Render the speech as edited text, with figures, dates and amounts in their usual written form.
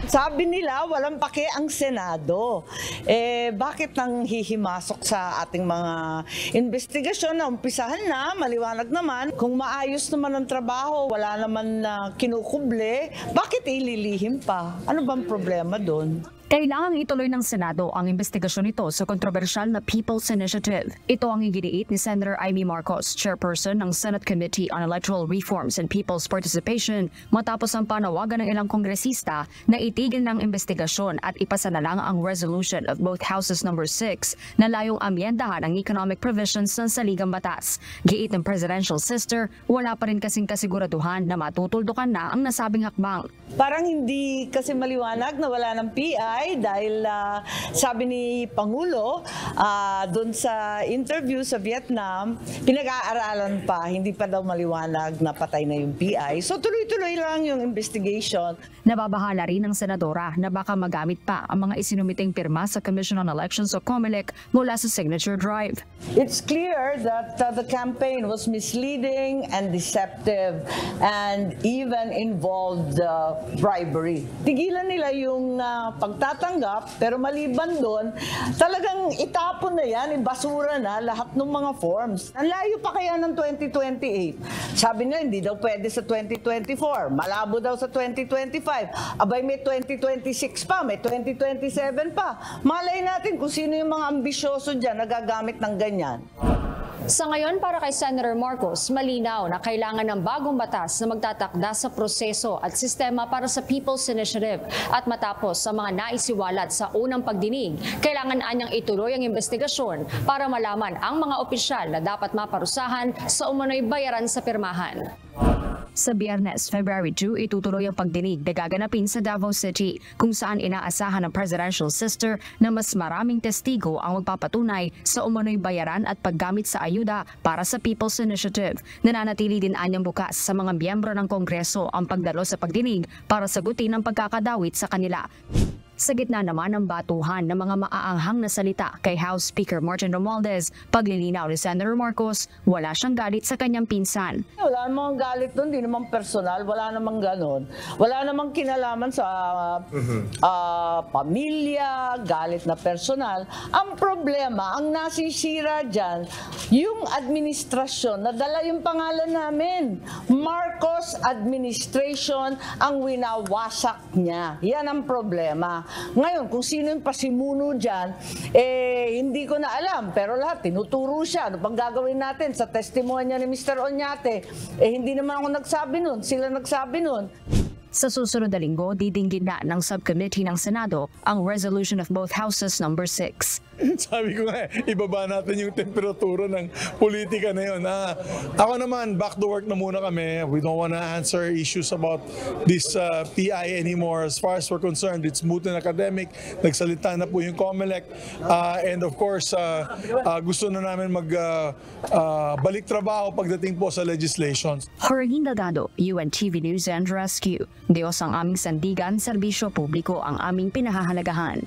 Sabi nila, walang pake ang Senado. Bakit nang hihimasok sa ating mga investigasyon na umpisahan na, maliwanag naman, kung maayos naman ang trabaho, wala naman na kinukuble, bakit ililihim pa? Ano bang problema doon? Kailangang ituloy ng Senado ang investigasyon nito sa kontrobersyal na People's Initiative. Ito ang iginiit ni Senator Amy Marcos, chairperson ng Senate Committee on Electoral Reforms and People's Participation, matapos ang panawagan ng ilang kongresista na itigil ng investigasyon at ipasa na lang ang resolution of both Houses No. 6 na layong amyendahan ang economic provisions ng saligang batas. Giit ng presidential sister, wala pa rin kasing kasiguraduhan na matutuldukan na ang nasabing hakbang. Parang hindi kasi maliwanag na wala ng PI dahil sabi ni Pangulo doon sa interview sa Vietnam, pinag-aaralan pa, hindi pa daw maliwanag na patay na yung PI. So tuloy-tuloy lang yung investigation. Nababahala rin ng senadora na baka magamit pa ang mga isinumiting pirma sa Commission on Elections o COMELEC mula sa signature drive. It's clear that the campaign was misleading and deceptive and even involved bribery. Tigilan nila yung pagtatanggap, pero maliban doon, talagang itapon na yan, ibasura na lahat ng mga forms. Ang layo pa kaya ng 2028. Sabi nila, hindi daw pwede sa 2024. Malabo daw sa 2025. Abay, may 2026 pa, may 2027 pa. Malay natin kung sino yung mga ambisyoso dyan na gagamit ng ganyan. Sa ngayon, para kay Senator Marcos, malinaw na kailangan ng bagong batas na magtatakda sa proseso at sistema para sa People's Initiative. At matapos sa mga naisiwalat sa unang pagdinig, kailangan anyang ituloy ang investigasyon para malaman ang mga opisyal na dapat maparusahan sa umano'y bayaran sa pirmahan. Sa Biyernes, February 2, itutuloy ang pagdinig na gaganapin sa Davao City kung saan inaasahan ng presidential sister na mas maraming testigo ang magpapatunay sa umano'y bayaran at paggamit sa ayuda para sa People's Initiative. Nananatili din anyang bukas sa mga miyembro ng Kongreso ang pagdalo sa pagdinig para sagutin ang pagkakadawit sa kanila. Sa gitna naman ng batuhan ng mga maaanghang na salita kay House Speaker Martin Romualdez, paglilinaw ni Senator Marcos, wala siyang galit sa kanyang pinsan. Wala namang galit doon, di naman personal, wala namang ganon. Wala namang kinalaman sa pamilya, galit na personal. Ang problema, ang nasisira dyan, yung administrasyon, nadala yung pangalan namin. Marcos Administration ang winawasak niya. Yan ang problema. Ngayon, kung sino yung pasimuno dyan, hindi ko na alam. Pero lahat, tinuturo siya. Ano pang gagawin natin sa testimonya ni Mr. Oñate? Hindi naman ako nagsabi nun. Sila nagsabi nun. Sa susunod na linggo, didinggin na ng subcommittee ng Senado ang resolution of both Houses No. 6. Sabi ko nga, ibaba natin yung temperatura ng politika na yun. Ako naman, back to work na muna kami. We don't want to answer issues about this PI anymore. As far as we're concerned, it's moot and academic. Nagsalita na po yung COMELEC. And of course, gusto na namin balik trabaho pagdating po sa legislations. Jorgin Delgado, UNTV News and Rescue. Diyos ang aming sandigan, serbisyo publiko ang aming pinahahalagahan.